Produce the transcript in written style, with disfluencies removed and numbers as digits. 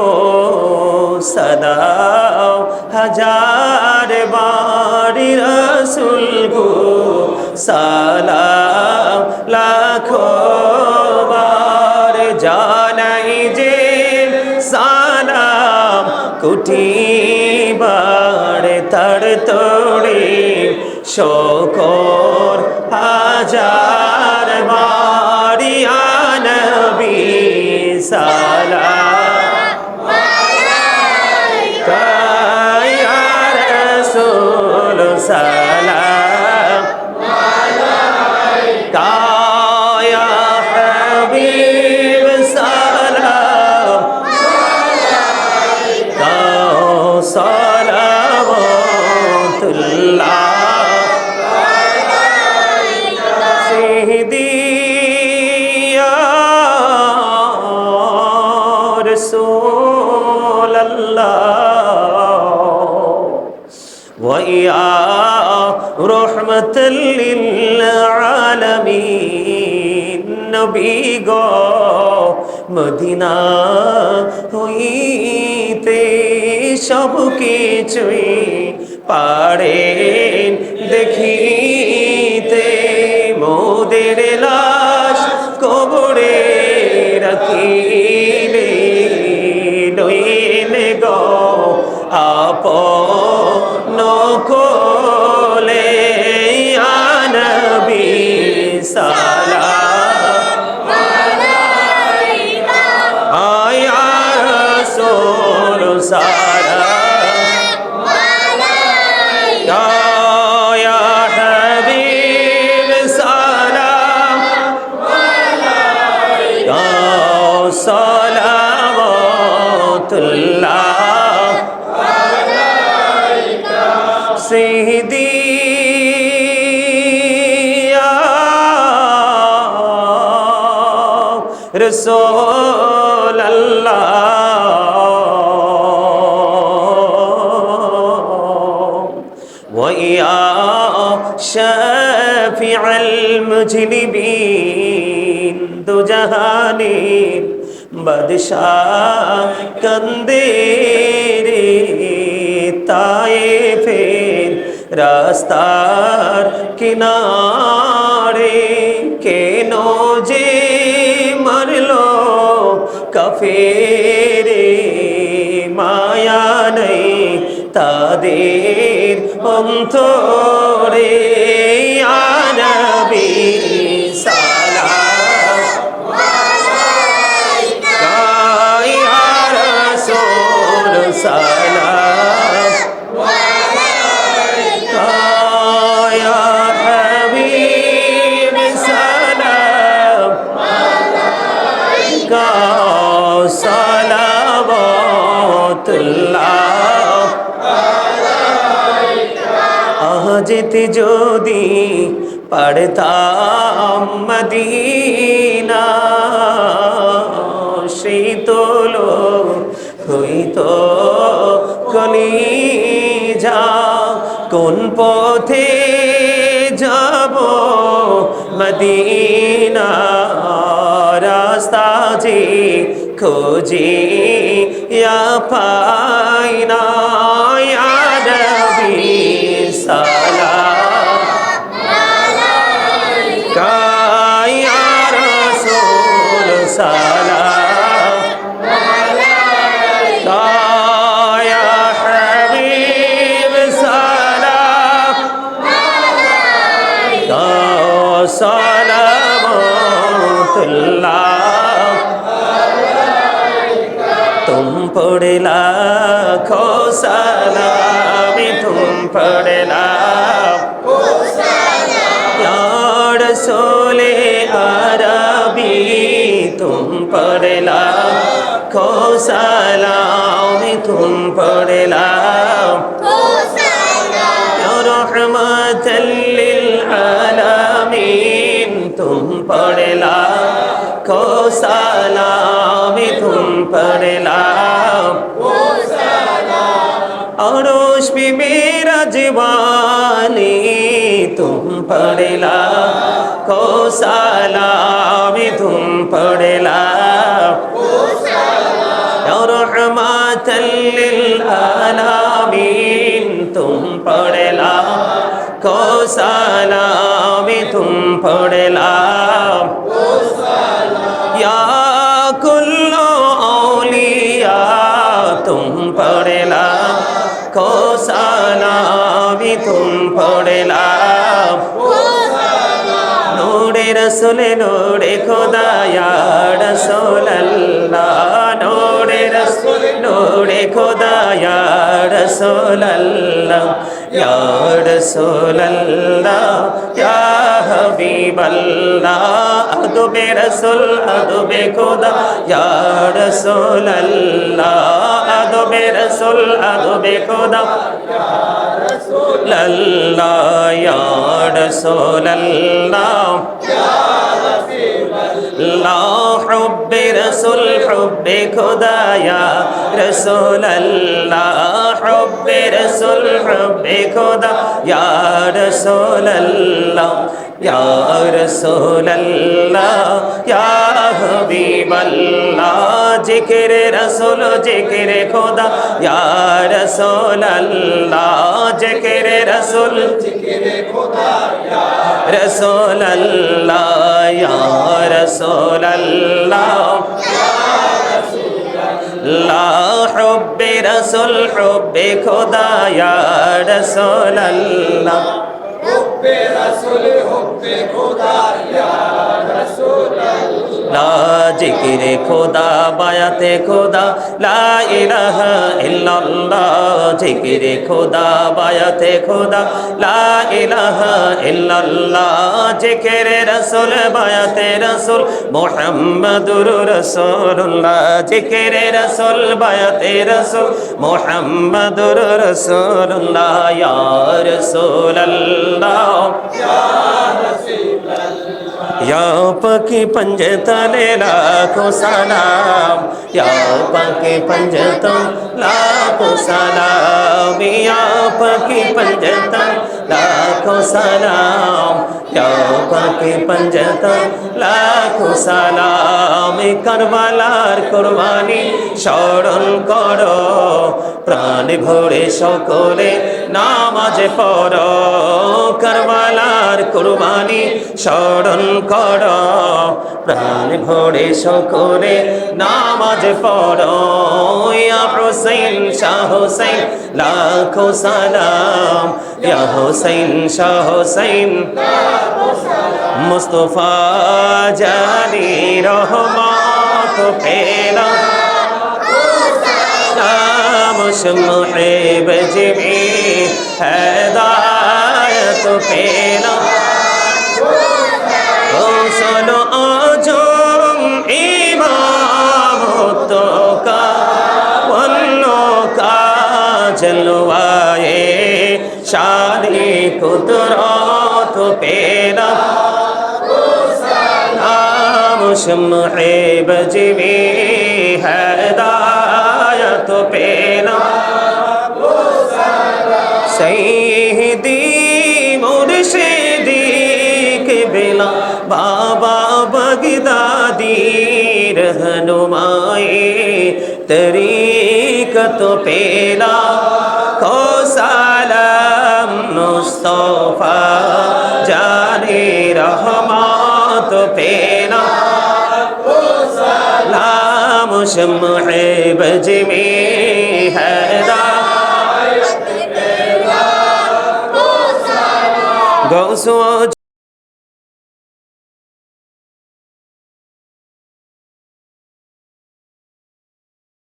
को सदाओ हजार बार रसूल को सालाम लाखों बार जानाई जे सालाम कोटि बार तार तोड़े शोकर हजार बार या नबी सालाम अलैका या रसूल सालाम अलैका या हबीब सालाम अलैका सलावतुल्लाह रसूल अल्लाह वया रहमतल लिल आलमीन नबी गो मदीना হইতে সব কিছুই পারেন দেখিতে মোদের লাশ কবরে রাখিলে লইলে গো আপন কোলে ইয়া নবী সালাম আলাইকা ইয়া রাসূল সালাম আলাইকা ইয়া হাবিব সালাম আলাইকা সলাওয়াতুল্লাহ আলাইকা সিদ্দি रसूल अल्लाह वया शफीअल मुजनिबीन दो जहाने बादशाह कंदे रे ताइफेर रास्तार किनारे केनो जे मरलो काफेरे माया नहीं तादेर अंतरे या नबी सलाम अलैका या रसूल सलाम अलैका या हबीब सलाम अलैका सलावतुल्लाह যেতে যদি পারতাম মদিনা সেই তোলো হইতো কলিজা কোন পথে যাব মদিনা রাস্তা যে খোঁজে ইয়া পাই না ইয়া নবী সালাম আলাইকা ইয়া রাসূল সালাম আলাইকা ইয়া হাবিব সালাম আলাইকা सलावतुल्लाह तुम पढ़ लाखो सलाम तुम पढ़ लाखो सलाम या रसूले अरबी तुम पढ़ लाखो सलाम तुम पढ़ लाखो सलाम या रहमतल लिल आलमीन तुम पढ़ लाखो सलाम तुम पढ़ लाखो सलाम अरोश पे मेरा जवानी तुम पढ़ लाखो सलाम तुम पढ़ लाखो सलाम या रहमत लिल आलामीन तुम पढ़ लाखो सलाम तुम पढ़ लाखो सलाम या कुल्लो औलिया तुम पढ़ लाखो सलाम तुम पढ़ लाखो सलाम नूरे रसूल नूरे खुदा या रसूल अल्लाह नूरे रसूल नूरे खुदा या रसूल अल्लाह या रसूल अल्लाह या हबीब अल्लाह अदबे रसूल अदबे खुदा या रसूल अल्लाह अदबे रसूल अदबे खुदा या रसूल अल्लाह या रसूल अल्लाह या हबीब अल्लाह हुब्बे रसूल हुब्बे खुदा या रसूल अल्लाह हुब्बे रसूल हुब्बे खुदा या रसूल अल्लाह या रसूल अल्लाह या हबीब अल्लाह जिक्र रसूल जिक्र खुदा या रसूल अल्लाह जिक्र रसूल जिक्र खुदा या रसूल अल्लाह या रसूल अल्लाह ला हुब्बे रसूल हुब्बे खुदा या रसूल अल्लाह हुब्बे रसूल हुब्बे खुदा या रसूल अल्लाह जिक्र खुदा बायते खुदा ला इलाहा इल्लल्लाह जिक्र खुदा बायते खुदा ला इलाहा इल्लल्लाह जिक्र रसूल बायते रसूल मुहम्मदुर रसूलुल्लाह जिक्र रसूल बायते रसूल मुहम्मदुर रसूलुल्लाह या रसूल अल्लाह या पकी पंजतले लाखों सलाम या पकी पंजतन लाखों सलाम या पकी पंजतन लाखों सलाम या पकी पंजतन लाखों सलाम करबलार कुरबानी স্মরণ করো প্রাণ ভরে সকলে নামাজ পড়ো করবলার কুরবানি স্মরণ করো প্রাণ ভরে সকলে নামাজ পড়ো ইয়া হুসাইন শাহ হুসাইন লাখো সালাম ইয়া হুসাইন শাহ হুসাইন লাখো সালাম মুস্তাফা জানি রহমত পেলা मुहब जिमी हैदायत पेला सुनो आजम इमाम तो का वन्नो का जलवाए शादी कुदरत पेला मुहब जिमी हैदायत पेला सैयदी मुर्शिदी किबला बाबा बगदादी रहनुमाए तरीक़त पेला को सलाम मुस्तफा जाने रहमत पेला सलाम मुहब जिमी हैदायत पेला गौसो